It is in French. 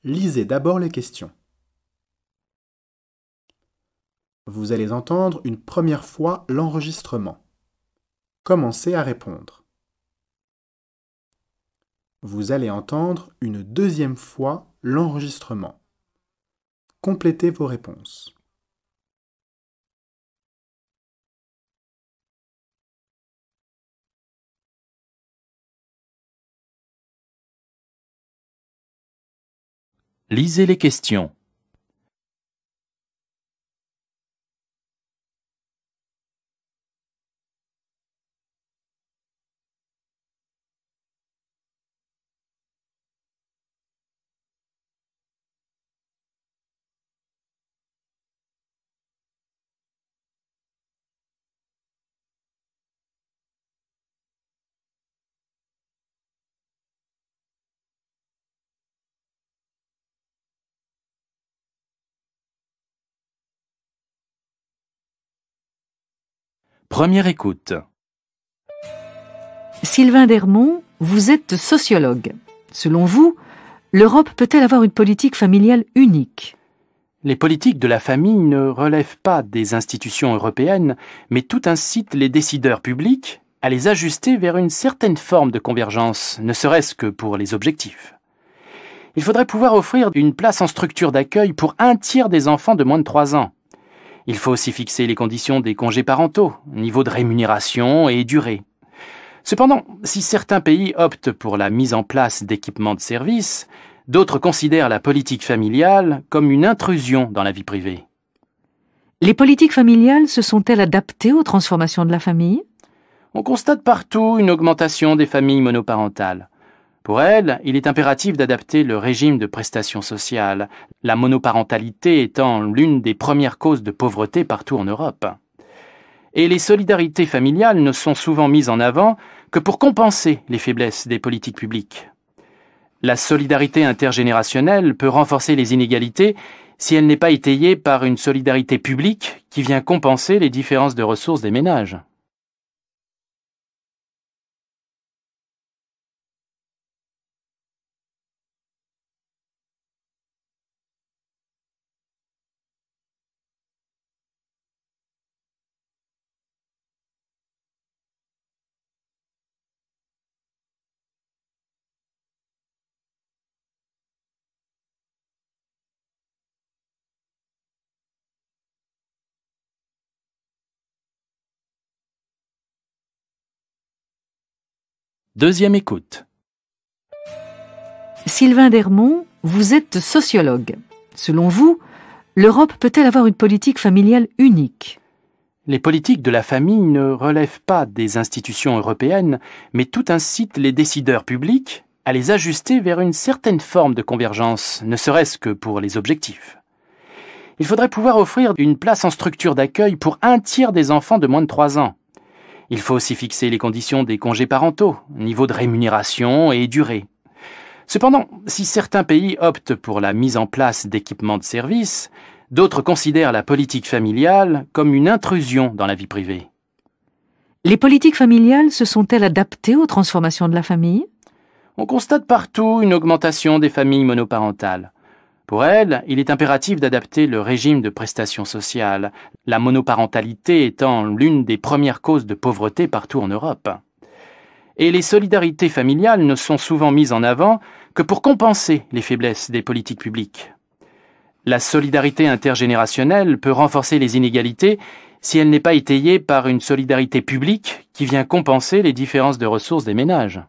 Lisez d'abord les questions. Vous allez entendre une première fois l'enregistrement. Commencez à répondre. Vous allez entendre une deuxième fois l'enregistrement. Complétez vos réponses. Lisez les questions. Première écoute. Sylvain Dermont, vous êtes sociologue. Selon vous, l'Europe peut-elle avoir une politique familiale unique ? Les politiques de la famille ne relèvent pas des institutions européennes, mais tout incite les décideurs publics à les ajuster vers une certaine forme de convergence, ne serait-ce que pour les objectifs. Il faudrait pouvoir offrir une place en structure d'accueil pour 1/3 des enfants de moins de 3 ans. Il faut aussi fixer les conditions des congés parentaux, niveau de rémunération et durée. Cependant, si certains pays optent pour la mise en place d'équipements de service, d'autres considèrent la politique familiale comme une intrusion dans la vie privée. Les politiques familiales se sont-elles adaptées aux transformations de la famille ? On constate partout une augmentation des familles monoparentales. Pour elles, il est impératif d'adapter le régime de prestations sociales, la monoparentalité étant l'une des premières causes de pauvreté partout en Europe. Et les solidarités familiales ne sont souvent mises en avant que pour compenser les faiblesses des politiques publiques. La solidarité intergénérationnelle peut renforcer les inégalités si elle n'est pas étayée par une solidarité publique qui vient compenser les différences de ressources des ménages. Deuxième écoute. Sylvain Dermont, vous êtes sociologue. Selon vous, l'Europe peut-elle avoir une politique familiale unique ? Les politiques de la famille ne relèvent pas des institutions européennes, mais tout incite les décideurs publics à les ajuster vers une certaine forme de convergence, ne serait-ce que pour les objectifs. Il faudrait pouvoir offrir une place en structure d'accueil pour 1/3 des enfants de moins de 3 ans. Il faut aussi fixer les conditions des congés parentaux, niveau de rémunération et durée. Cependant, si certains pays optent pour la mise en place d'équipements de service, d'autres considèrent la politique familiale comme une intrusion dans la vie privée. Les politiques familiales se sont-elles adaptées aux transformations de la famille ? On constate partout une augmentation des familles monoparentales. Pour elles, il est impératif d'adapter le régime de prestations sociales, la monoparentalité étant l'une des premières causes de pauvreté partout en Europe. Et les solidarités familiales ne sont souvent mises en avant que pour compenser les faiblesses des politiques publiques. La solidarité intergénérationnelle peut renforcer les inégalités si elle n'est pas étayée par une solidarité publique qui vient compenser les différences de ressources des ménages.